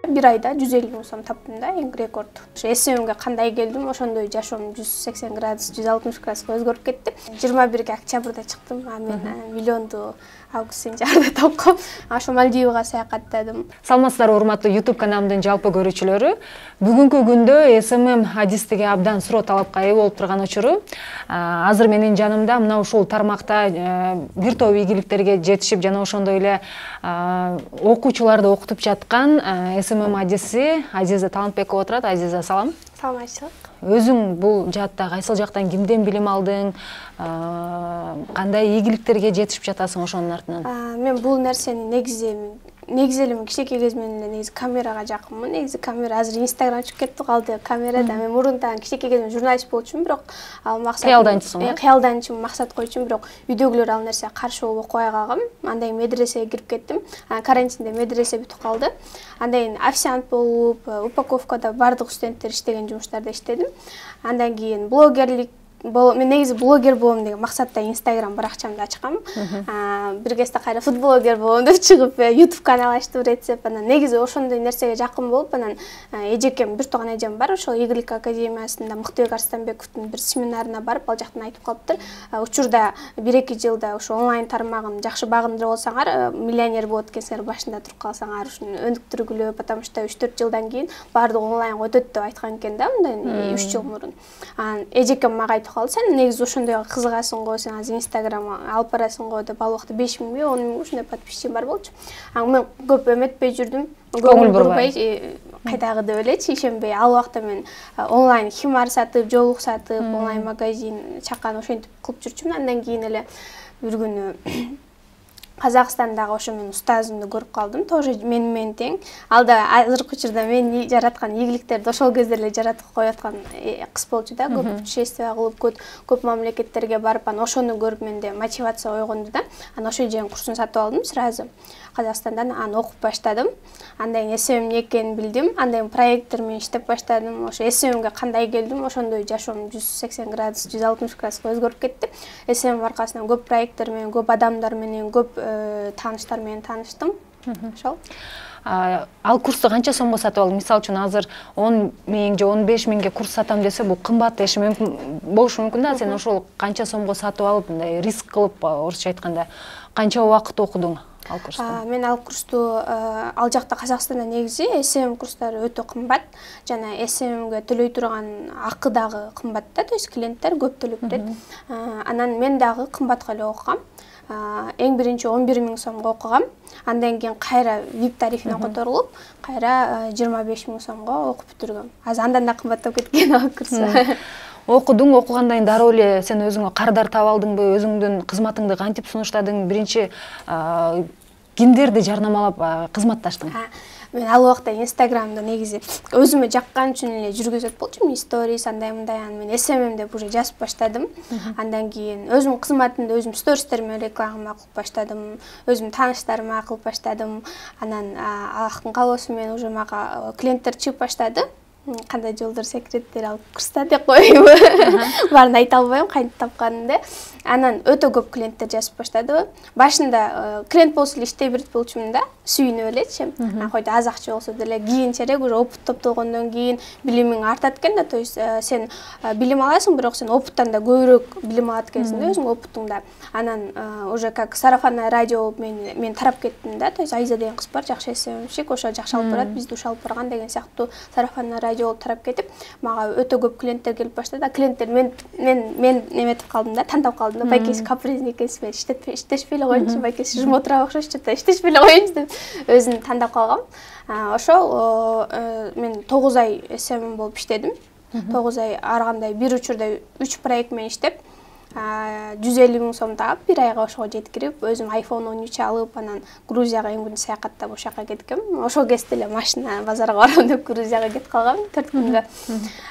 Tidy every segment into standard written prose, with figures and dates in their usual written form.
1 айда 150 миң сом таптым да, эң рекорд. Ошо СММге кандай келдим, ошондой жашоом 180 градус, 160 градуска өзгөрүп кетти. 21 октябрда чыктым, а мен миллионду август сентябрда тапкам. Ошо Мальдивага саякаттадым. Саламатсыздарбы, урматтуу YouTube каналымдын жалпы көрүүчүлөрү. Бүгүнкү күндө SMM адистиге абдан суроо талапка ээ болуп турган учуру. Азыр менин жанымда мына ушул тармакта бир топ ийгиликтерге жетишип жана ошондой эле окуучуларды окутуп жаткан SMM адиси Азиза Талантбекова отурат. Азиза, салам. Саламатчылык. Өзүң бул жаатта кайсыл жактан кимден билим алдың, кандай ийгиликтерге жетишип жатасың ошонун артынан? Мен бул нерсени негизи эле кичинекей кезимден эле негизи камерага жакынмын. Негизи камера азыр Instagram чыгып кетти, калды камерада. Мен мурунтан кичинекей кезимден журналист болчумун, бирок ал максат кыялданчумун, максат койчумун, бирок үйдөгүлөр ал нерсеге каршы болуп окубай калгам. Андан кийин медресеге кирип кеттим. Карантинде медресе бүтүп калды. Андан кийин официант болуп, упаковкада бардык студенттер иштеген жумуштарда иштедим. Андан кийин блогерлик мен негизи блогер болом деген максатта Instagram баракчамды ачкам. Бир кезде кайра футблогер болом деп чыгып, YouTube канал ачтым, рецепт. Анан негизи ошондой нерсеге жакын болуп, анан эжекем, бир тууган эжем бар, ошол Ийгилик академиясында Мыктыбек Арстанбековдун бир семинарына барып, ал жактан айтып калыптыр. Учурда 1-2 жылда ошо онлайн тармагын жакшы багындырып алсаңар, миллионер болот экенсиңер, башында туруп калсаңар, ушуну өнүктүргүлө, потому что 3-4 жылдан кийин баардыгы онлайнга өтөт деп айткан экен да, мындай 3 жыл мурун. Эжекем мага калды, сен негизи ошондойго кызыгасың го, сен азыр Instagram алып барасың го деп, ал убакта 5 миңби 10 миң ушундай подписчигим бар болчу. Мен көп эметпей жүрдүм, көңүл бурбай кайдагы деп элечи, ишенбей. Ал убакта мен онлайн химар сатып, жоолук сатып, онлайн магазин чакан ошентип кылып жүрчүмүн. Андан кийин эле бир күнү Казакстандагы ошо менин устазымды көрүп калдым, тоже менен тең. Ал да азыркы учурда мен жараткан ийгиликтерди ошол кезде эле жаратып коюп аткан кыз болчу да, көп путешествие кылып, көп мамлекеттерге барып, анан ошону көрүп менде мотивация ойгонду да. Анан ошо жердин курсун сатып алдым сразу. Казакстандан аны окуп баштадым. Андан кийин SMM эмне экенин билдим. Андан кийин проекттер менен иштеп баштадым. Ошо SMMге кандай келдим, ошондой жашоом 180 градус, 160 градуска өзгөрүп кетти. SMM аркасынан көп проекттер менен, көп адамдар менен, көп тааныштар менен тааныштым. Ошол. Ал курсту канча сомго сатып алдың? Мисалы үчүн азыр 10 миң же 15 миңге курс сатам десе, бул кымбат болушу мүмкүн да. Сен ошол канча сомго сатып алып, мындай риск кылып, орусча айтканда, канча убакыт окудуң ал курсту? Мен ал курсту ал жакта Казакстанда негизи SMM курстары өтө кымбат, жана SMMге төлөй турган акы дагы кымбат да, то есть клиенттер көп төлөп берет. Анан мен дагы кымбатка эле окугам. Эң биринчи 11 миң сомго окугам. Андан кийин кайра VIP тарифине которулуп, кайра 25 миң сомго окуп бүтүргөм. Азыр андан да кымбаттап кеткен ал курс. Окудуң, окугандан кийин дароо эле сен өзүңө кардар таап алдыңбы? Өзүңдүн кызматыңды кантип сунуштадың? Биринчи кимдерди жарнамалап кызматташтың? Мен ал убакта Instagramда негизи өзүмө жаккан үчүн эле жүргүзөт болчумун, stories андай мындай. Мен SMM деп уже жазып баштадым. Андан кийин өзүм кызматымды өзүм стористтериме реклама кылып баштадым, өзүм тааныштарыма кылып баштадым. Анан Аллахтын каалоосу менен уже мага клиенттер чыгып баштады. Кандай жолдор секреттер алып курста деп коюйбу. Баарын айта албайм, кантип тапканымды. Анан өтө көп клиенттер жазып баштады. Башында клиент болсо эле иштей берет болчумун да, сүйүнүп элечи. Койду аз акча болсо деле, кийинчерээк уже опыт топтогондон кийин билимиң артат экен да, то есть сен билим аласың, бирок сен опыттан да көбүрөөк билим алат экенсиң да, өзүң опытыңда. Анан уже как сарафанное радио мен тарап кеттим да, то есть Айза деген кыз бар, жакшы SMMщик, ошо жакшы алып барат, бизди ушул алып барган деген сыяктуу сарафанное радио болуп тарап кетип, мага өтө көп клиенттер келип баштады. Клиенттер мен эметип калдым да, тандап калдым да, байкеси капризный экенсиң, иштешпей эле коеюнчу, байкеси жмотураак окшошчу, иштешпей эле коеюнчу деп өзүн тандап калгам. Ошол мен 9 ай SMM болуп иштедим. 9 ай ар кандай бир учурда 3 проект менен иштеп, 150 миң сом таап, 1 айга ошого жеткирип, өзүм iPhone 13 алып, анан Грузияга эң биринчи саякаттап ошол жака кеткем. Ошол кезде эле машина базарга барам деп Грузияга кетип калгам 4 күнгө.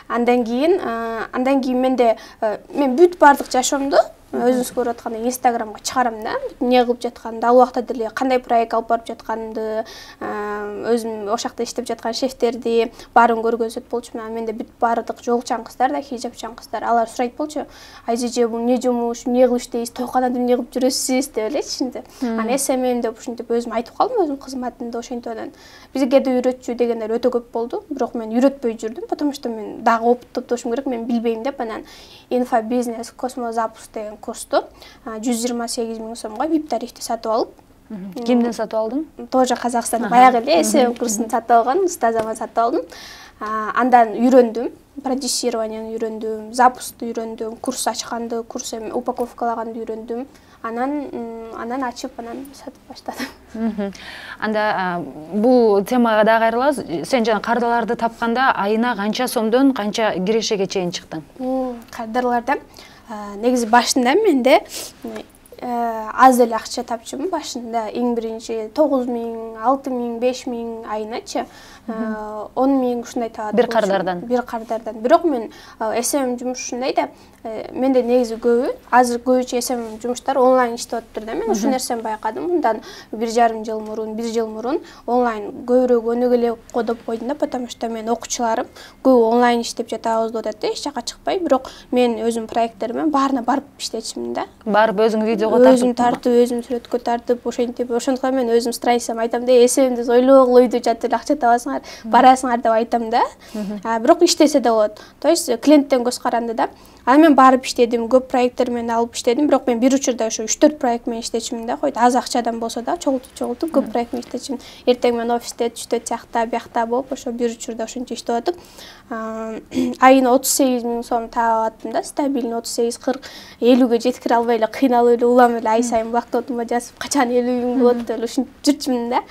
Андан кийин мен бүт бардык жашоомду өзүңүз көрүп аткандай инстаграмга чыгарам да, эмне кылып жатканымды, ал убакта деле кандай проект алып барып жатканымды, өзүм ошол жакта иштеп жаткан шефтерди баарын көргөзөт болчумун. Менде бүт баардык жолчан кыздар да, хижапчан кыздар, алар сурайт болчу, айжеже бул эмне жумуш, эмне кылып иштейсиз, тойканада эмне кылып жүрөсүз деп элечи ичинде. Анан СММ деп ушинтип өзүм айтып калдым, өзүм кызматымды ошентип анан бизге да үйрөтчү дегендер өтө көп болду. Бирок мен үйрөтпөй жүрдүм, потому что мен дагы опыт топтошум керек, мен билбейм деп анан инфобизнес космозапуск деген курсту 128 000 сомго VIP тарифте сатып алып. Кимден сатып алдың? Тоже Казакстанда баягы эле СММ курсун сатып алган, устазыма сатып алдым. Андан үйрөндүм, продюсированияны үйрөндүм, запускты үйрөндүм, курс ачканды, курс упаковкалаганды үйрөндүм. Анан ачып, анан сатып баштадым. Анда бул темага да кайрылабыз. Сен жана кардарларды тапканда айына канча сомдон канча кирешеге чейин чыктың? Кардарлардан негизи башында менде аз эле акча тапчумун. Башында эң биринчи 9 000, 6 000, 5 000 айыначы 10 000 ушундай табат. Бир кардардан. Бир кардардан. Бирок мен СММ жумуш ушундай да, менде негизи көбү азыр көбүчө СММ жумуштар онлайн иштеп атыптыр да. Мен ушул нерсени байкадым. Мындан 1,5 жыл мурун, 1 жыл мурун онлайн көбүрөөк өнүгө элек деп койдум да, потому что мен окуучуларым көбү онлайн иштеп жатабыз деп атат да, эч жака чыкпай. Бирок мен өзүм проекттериме баарына барып иштечимин да. Барып өзүң видеого тартып, өзүм сүрөткө тартып, ошентип, ошондуктан мен өзүм страницамды айтам да, СММди ойлогулу үйдө жатыр, акча табасыңар, барасыңар деп айтам да. Бирок иштесе да болот. То есть клиенттен көз каранды да. Анан мен барып иштедим, көп проекттер менен алып иштедим, бирок мен бир учурда ошо 3-4 проект менен иштечимин да, койду аз акчадан болсо да, чогултуп көп проект менен иштечимин. Эртең мен офисте, түштө тиякта, биякта болуп, ошо бир учурда ошончо иштеп атып, айына 38 000 сом таап аттым да, стабильный 38, 40, 50ге жеткире албай эле кыйналып эле улам эле ай сайын блокнотума жазып, качан 50 000 болот деп эле ушинтип жүрчүмүн да.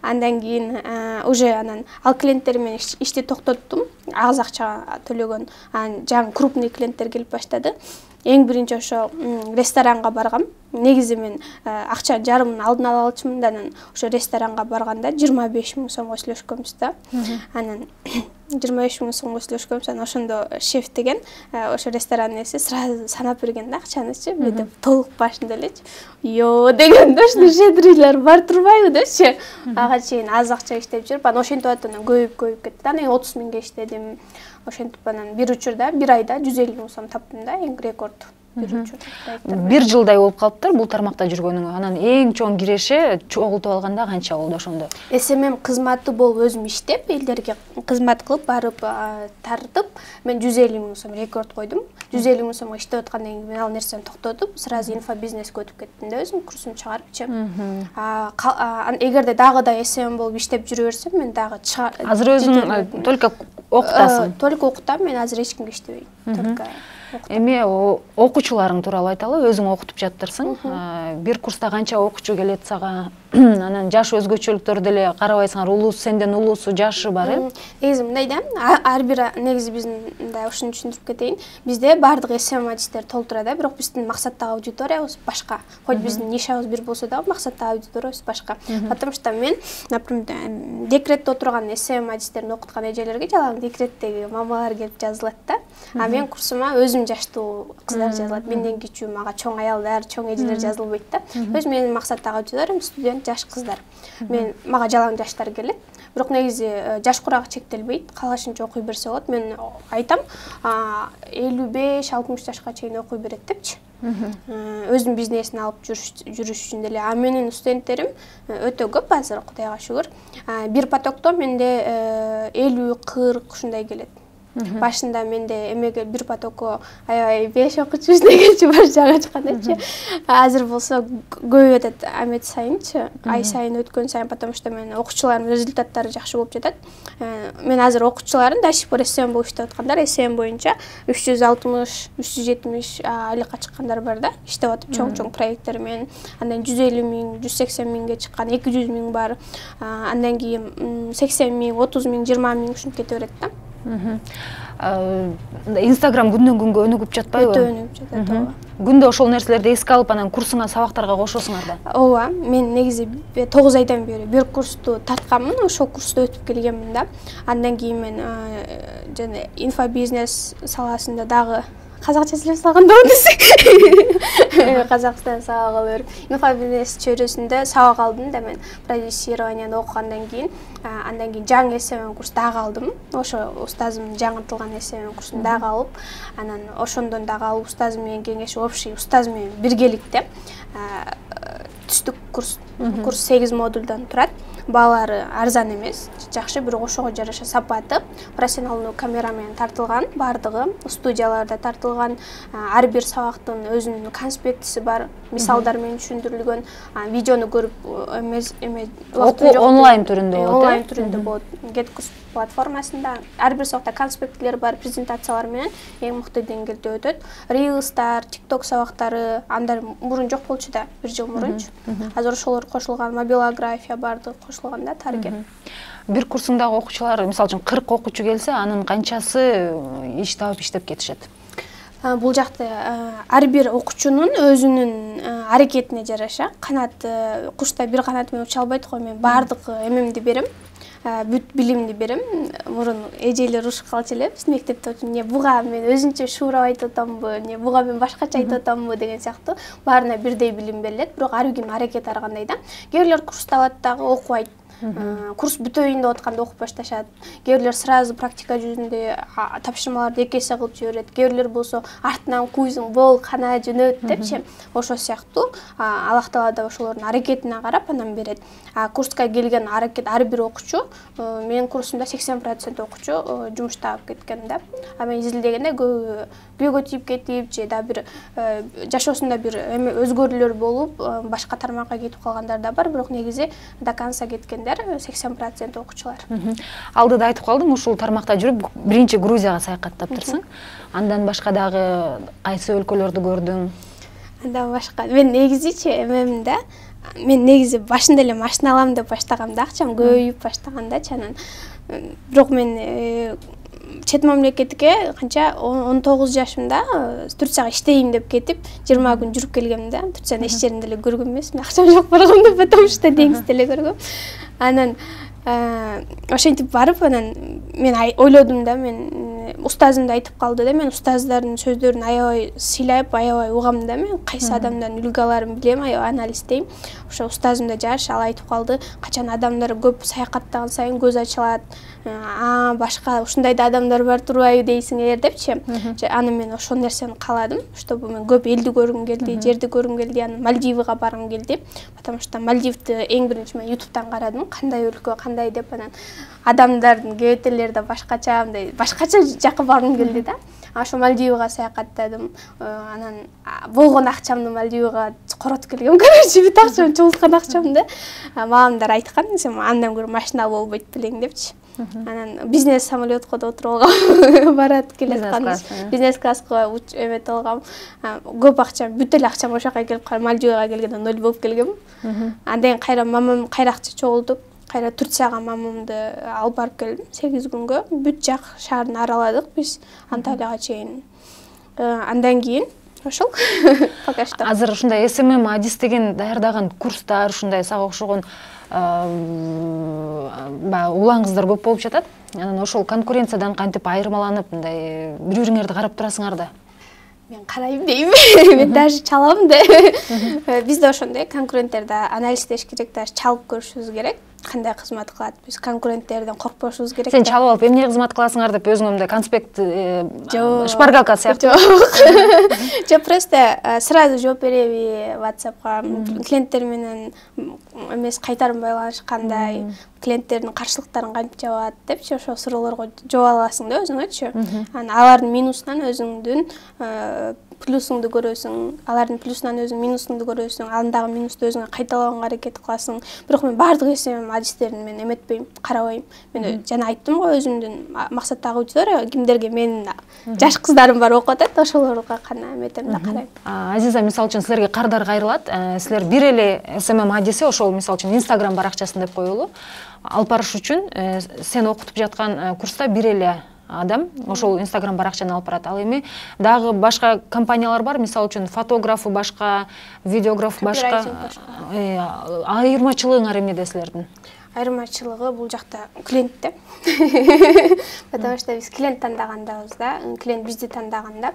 Андан кийин уже анан ал клиенттер менен ишти токтоттум, аз акча төлөгөн, жаңы крупный клиенттер келип баштады. Эң биринчи ошо ресторанга баргам. Негизи мен акча жарымын алдын ала алчумун да, анан ошо ресторанга барганда 25 000 сомго сүйлөшкөнбүз да. Анан 25 000 сомго сүйлөшкөнбүз, анан ошондо шеф деген ошо ресторанын ээси сразу санап берген да акчанычы, бүйтүп толук башында элечи. Йоо дегенде ушул щедрыйлар бар турбайбы депчи. Ага чейин аз акча иштеп жүрүп, анан ошентип атып анан көбөйүп кетти. Анан 30 000ге иштедим. Ошентип анан бир учурда, бир айда 150 000 сом таптым да, эң рекорд. Бир жылдай болуп калыптыр бул тармакта жүргөнүңө. Анан эң чоң киреше чогултуп алганда канча болду ошондо? СММ кызматы болуп өзүм иштеп, элдерге кызмат кылып барып тартып, мен 150 000 сом рекорд койдум. 150 000 сомго иштеп аткандан кийин мен ал нерсени токтотуп, сразу инфобизнеске өтүп кеттим да, өзүм курсумду чыгарыпчы. Эгерде дагы да СММ болуп иштеп жүрө берсем, мен дагы азыр өзүң только окутасың? Только окутам, мен азыр эч кимге иштебейм. Только Эми окуучуларың тууралуу айталы, өзүң окутуп жаттырсың. Бир курста канча окуучу келет сага? Анан жаш өзгөчөлүктөр деле карабайсыңар, улуусу сенден улуусу, жашы бар, Негизи мындай да, ар бир негизи биздин мындай ушуну түшүндүрүп кетейин. Бизде бардык СММ адистер толтура да, бирок биздин максаттагы аудиториябыз башка. Хоть биздин нишабыз бир болсо да, максаттагы аудиториябыз башка. Потому что мен, например, декретте отурган СММ адистерин окуткан эжелерге жалаң декреттеги мамалар келип жазылат да. А мен курсума өзүм жаштуу кыздар жазылат. Менден кичүү, мага чоң аялдар, чоң эжелер жазылбайт да. Өз менин максаттагы аудиториям студент, жаш кыздар. Мага жалаң жаштар келет. Бирок негизи жаш курагы чектелбейт. Каалашынча окуй берсе болот. Мен айтам, 55-60 жашка чейин окуй берет депчи. Өзүнүн бизнесин алып жүрүш үчүн деле. А менин студенттерим өтө көп азыр, Кудайга шүгүр. Бир потокто менде 50-40 ушундай келет. Башында менде эмеге бир потокко аябай 5 окуучу дегенчи бар жага чыккандачы. Азыр болсо көбөйүп атат амет сайынчы, ай сайын өткөн сайын, потому что мен окуучулардын результаттары жакшы болуп жатат. Мен азыр окуучуларым до сих пор СММ болуп иштеп аткандар, СММ боюнча 360, 370 айлыкка чыккандар бар да, иштеп атып чоң проекттер менен. Андан 150 000, 180 000ге чыккан, 200 000 бар. Андан кийин 80 000, 30 000, 20 000 ушинтип кете берет да. Инстаграм күндөн күнгө өнүгүп жатпайбы? Өтө өнүгүп жатат. Күндө ошол нерселерди эске алып, анан курсуңа, сабактарга кошосуңар да? Ооба, мен негизи 9 айдан бери бир курсту тартканмын, ошол курсту өтүп келгенмин да. Андан кийин мен жана инфобизнес саласында дагы Казакча сүйлөп салганда десек. Казакстан сабак алып берип, инфобизнес чөйрөсүндө сабак алдым да мен продюсированияны окугандан кийин, андан кийин жаңы SMM курс дагы алдым. Ошо устазымдын жаңыртылган SMM курсун дагы алып, анан ошондон дагы алып устазым менен кеңешип, общий устаз менен биргеликте түстүк курс. Курс 8 модулдан турат. Баалары арзан эмес, жакшы, бирок ошого жараша сапаты. Профессионалдуу камера менен тартылган, бардыгы студияларда тартылган. Ар бир сабактын өзүнүн конспектиси бар, мисалдар менен түшүндүрүлгөн. Видеону көрүп эмес, онлайн түрүндө болот. Онлайн түрүндө болот. GetCourse платформасында ар бир сабакта конспекттер бар, презентациялар менен эң мыкты деңгээлде өтөт. Reels'тар, TikTok сабактары андар мурун жок болчу да, 1 жыл мурунчу. Азыр ошолор кошулган, мобилография барды кошулганда тарget. Бир курсуңдагы окуучулар, мисалы үчүн 40 окуучу келсе, анын канчасы иш таап иштеп кетишет? Бул жакта ар бир окуучунун өзүнүн аракетине жараша, канаты, кушта бир канат менен уча албайт го. Мен бардык эмемди берем. Бүт билимди берем. Мурун эжелер урушуп калчу эле. Биз мектепте эмне буга мен өзүнчө шуурап айтып атамбы, эмне буга мен башкача айтып атамбы деген сыяктуу баарына бирдей билим берилет. Бирок ар кимдин аракети ар кандай да. Кээ бирлер курста алат дагы окубайт. Курс бүтөйүн деп атканда окуп башташат. Кээ бирлер сразу практика жүзүндө тапшырмаларды 2 эсе кылып жиберет. Кээ бирлер болсо артынан куйзуң, бол кана жөнөт депчи. Ошо сыяктуу Аллах Таала да ошолордун аракетине карап анан берет. Курска келген аракет ар бир окуучу, менин курсумда 80% окуучу жумуш таап кеткен да. Мен изилдегенде күйгө тийип кетип же да бир жашоосунда бир өзгөрүүлөр болуп, башка тармакка кетип калгандар да бар, бирок негизи до конца кеткендер 80% окуучулар. Алдыда айтып калдың, ушул тармакта жүрүп, биринчи Грузияга саякаттап турсуң. Андан башка дагы кайсы өлкөлөрдү көрдүң? Андан башка мен негизичи эмемде мен негизи башында эле машина алам деп баштагам да, акчам көбөйүп баштаганда чанан. Бирок мен чет мамлекетке канча 19 жашымда Турцияга иштейм деп кетип 20 күн жүрүп келгем да. Турциянын эч жеринде эле көргөн эмесмин, акчам жок баргам деп, потому что деңизде эле көргөм. Анан ошентип барып, анан мен ойлодум да, мен устазым да айтып калды да, мен устаздардын сөздөрүн аябай сыйлап, аябай угам да, мен кайсы адамдардын үлгү аларын билем, аябай анализдейм. Ошо устазым да жаш, ал айтып калды, качан адамдар көп саякаттаган сайын көз ачылат, башка ушундай да адамдар бар турбайбы дейсиңер депчи. Аны мен ошол нерсени кааладым, чтобы мен көп элди көргүм келди, жерди көргүм келди, анан Мальдивага баргым келди. Потому что Мальдивди эң биринчи мен YouTube'дан карадым, кандай өлкө, кандай деп, анан адамдардын кебетелери да башкача, мындай башкача жакка баргым келди да. Ошо Мальдивага саякаттадым. Анан болгон акчамды Мальдивага коротуп келгем. Короче, бүт акчам, чогулткан акчамды. Мамамдар айткан, сен андан көрө машина болбойт белең депчи. Анан бизнес самолетко да отуруп алгам. Барат келе аткан. Бизнес класска эметип алгам. Көп акчам, бүт эле акчам ошо жака келип калып, Мальдивага келгенде 0 болуп келгем. Андан кийин кайра мамам кайракчы чогултуп, кайра Турцияга мамамды алып барып келдим 8 күнгө. Бүт жак шаарын араладык биз Анталияга чейин. Андан кийин ошол пока что. Азыр ушундай SMM адис деген даярдаган курстар, ушундай сага окшогон улан-кыздар көп болуп жатат. Анан ошол конкуренциядан кантип айырмаланып, мындай бири-бириңерди карап турасыңар да? Мен карайм дейм. Мен даже чалам да. Бизде ошондой конкуренттерди анализдеш керек, даже чалып көрүшүбүз керек. Кандай кызмат кылат, биз конкуренттерден коркпошубуз керек. Сен чалып алып эмне кызмат кыласыңар деп өзүңө мындай конспект шпаргалка сыяктуу. Жок, просто сразу жооп береби WhatsAppка, клиенттер менен эмес кайтарым байланыш кандай, клиенттердин каршылыктарын кантип жабат депчи, ошол суроолорго жооп аласың да өзүңөчү. Анан алардын минусунан өзүңдүн плюсуңду көрөсүң, алардын плюсунан өзүң минусуңду көрөсүң, андагы минусту өзүңө кайталабаганга аракет кыласың. Бирок мен бардык SMM адистерин мен эметпейм, карабайм. Мен жана айттым го, өзүмдүн максаттагы аудитория кимдерге менин жаш кыздарым бар окуп атат, ошолорго гана эметем да карайм. Азиза, мисалы үчүн силерге кардар кайрылат. Силер бир эле SMM адиси, ошол мисалы үчүн Instagram баракчасын деп коелу. Алып барыш үчүн сен окутуп жаткан курста бир эле адам ошол Instagram баракчаны алып барат. Ал эми дагы башка компаниялар бар, мисалы үчүн фотографы башка, видеограф башка. Айырмачылыгыңар эмнеде силердин? айырмачылыгы бул жакта клиентте. Потому что биз клиент тандагандабыз да, клиент бизди тандаганда.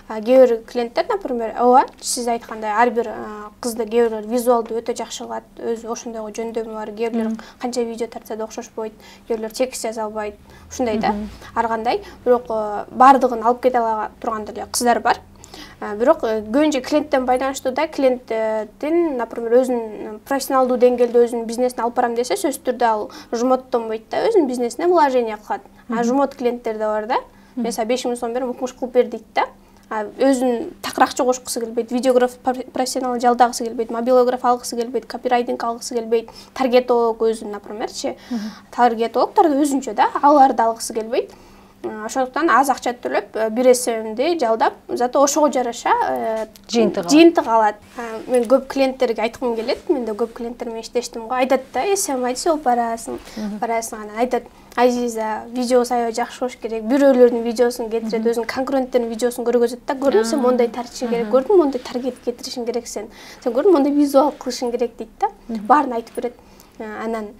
Кээ бир клиенттер, например, ооба, сиз айткандай ар бир кызды кээ бирлер визуалды өтө жакшы кылат, өзү ошондой жөндөмү бар, кээ бирлер канча видео тартса да окшошпойт, кээ бирлер текст жаза албайт, ушундай да. Ар кандай, бирок бардыгын алып кете ала турган деле кыздар бар. Бирок көбүнчө клиенттен байланыштуу да, клиенттин, например, өзүнүн профессионалдуу деңгээлде өзүнүн бизнесин алып барам десе, сөзсүз түрдө ал жумоттонбойт да, өзүнүн бизнесине вложение кылат. Жумот клиенттер да бар да. Mesela 5000 сом берип укмуш кылып бер дейт да. Өзүнүн такыракчы кошкусу келбейт, видеограф профессионал жалдагысы келбейт, мобилограф алгысы келбейт, копирайтинг алгысы келбейт, таргетолог өзүн, напримерчи, таргетологдорду өзүнчө да, аларды алгысы келбейт. Ошондуктан аз акча төлөп, бир эсемди жалдап, зато ошого жараша жыйынтык алат. Мен көп клиенттерге айткым келет, мен да көп клиенттер менен иштештим го. Айтат да, эсем айтса барасың, анан айтат, Азиза, видеосу аябай жакшы болуш керек. Бирөөлөрдүн видеосун кетирет, өзүнүн конкуренттеринин видеосун көргөзөт да, көрдүм сен мондай тартышың керек, көрдүм мондай таргет кетиришиң керек сен. Сен көрдүм мондай визуал кылышың керек дейт да. Баарын айтып берет. Анан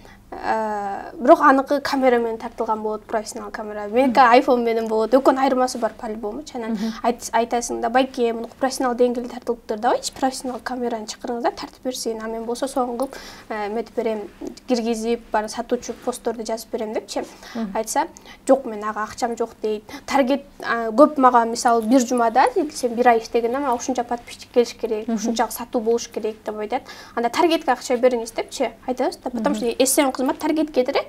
бирок аныкы камера менен тартылган болот, профессионал камера. Меники iPhone менен болот. Экөөнүн айырмасы бар по-любому. Анан айтасың да, байке, муну профессионал деңгээлде тартылыптыр давайчы, профессионал камераны чакырыңыз да, тартып берсин. А мен болсо сону кылып, метип берем, киргизип, баары сатуучу постторду жазып берем депчи. Айтса, жок, мен ага акчам жок дейт. Таргет көп мага, мисалы, бир жумада, сен бир ай иштегенде мага ушунча подписчик келиш керек, ушунча сатуу болуш керек деп айтат. Анда таргетке акча бериңиз депчи. Айтабыз да, потому что SEO таргет кетирет,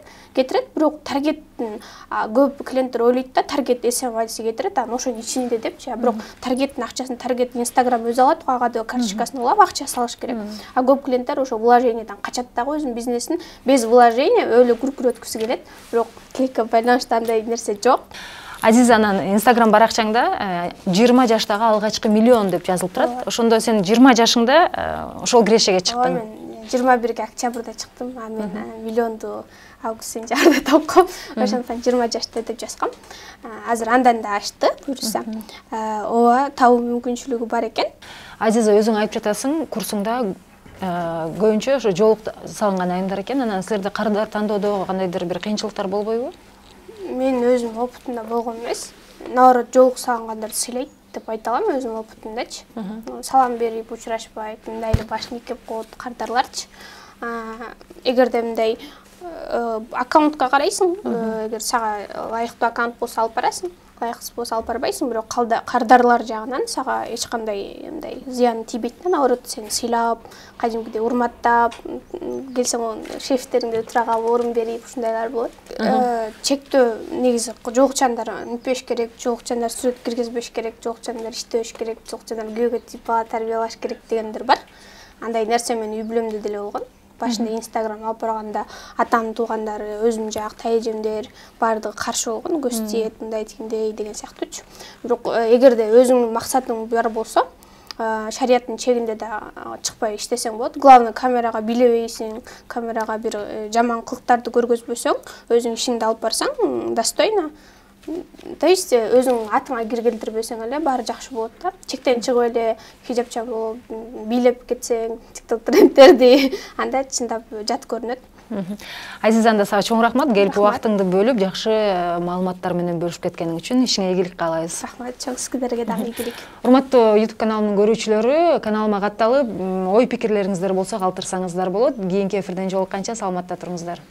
бирок таргеттин көп клиенттер ойлойт да, таргет SEO адреси кетирет, анан ошонун ичинде депчи. Бирок таргеттин акчасын таргет Instagram өзү алат, ага да карточкасын улап акча салыш керек. Көп клиенттер ошо вложениеден качат дагы өзүнүн бизнесин без вложения өлө күркүрөткүсү келет, бирок кликке байланыштуу андай нерсе жок. Азизанын Instagram баракчаңда 20 жаштагы алгачкы миллион деп жазылып турат. Ошондо сен 20 жашыңда ошол кирешеге чыктың. 21 октябрда чыктым, а мен миллионду август сентябрда тапкам. Ошондон 20 жашта деп жазгам. Азыр андан да ашты, буюрса. Ооба, табуу мүмкүнчүлүгү бар экен. Азиза, өзүң айтып жатасың, курсуңда көбүнчө ошо жоолук салынган айымдар экен. Анан силерде кардар тандоодо кандайдыр бир кыйынчылыктар болбойбу? Мен өзүм опытымда болгон эмес. Наоборот, жоолук салгандарды сыйлайт деп айта алам өзүмдүн опытымдачы. Салам берип учурашпайт, мындай эле башын ийкеп коет кардарларчы. Эгерде мындай аккаунтка карайсың, эгер сага ылайыктуу аккаунт болсо алып барасың, ылайыксыз болсо алып барбайсың, бирок кардарлар жагынан сага эч кандай мындай зыян тийбейт да, наоборот, сени сыйлап, кадимкидей урматтап, келсең шефтериңде тура калып орун берип, ушундайлар болот. Чектөө негизи жоолукчандар үнүтпөш керек, жоолукчандар сүрөт киргизбеш керек, жоолукчандар иштебеш керек, жоолукчандар күйөөгө тип тарбиялаш керек дегендер бар. Андай нерсе менин үй бүлөмдө деле болгон. Башында Instagram алып барганда атамдын туугандары, өзүм жак тайэжемдер баардыгы каршы болгон, көз тиет, мындай тигиндей деген сыяктуучу. Бирок эгерде өзүңдүн максатың бар болсо, шарияттын чегинде да чыкпай иштесең болот. Главное, камерага билебейсиң, камерага бир жаман кылыктарды көргөзбөсөң, өзүң ишиңди алып барсаң, достойно. То есть өзүң атыңа кир келтирбесең эле баары жакшы болот да. Чектен чыгып эле хижапча болуп, бийлеп кетсең, TikTok трендтерди, анда чындап жат көрүнөт. Азизанда сага чоң рахмат, келип убактыңды бөлүп, жакшы маалыматтар менен бөлүшүп кеткениң үчүн. Ишиңе ийгилик каалайбыз. Рахмат, чоң сиздерге дагы ийгилик. Урматтуу YouTube каналымдын көрүүчүлөрү, каналыма катталып, ой пикирлериңиздер болсо калтырсаңыздар болот. Кийинки эфирден жолукканча саламатта туруңуздар.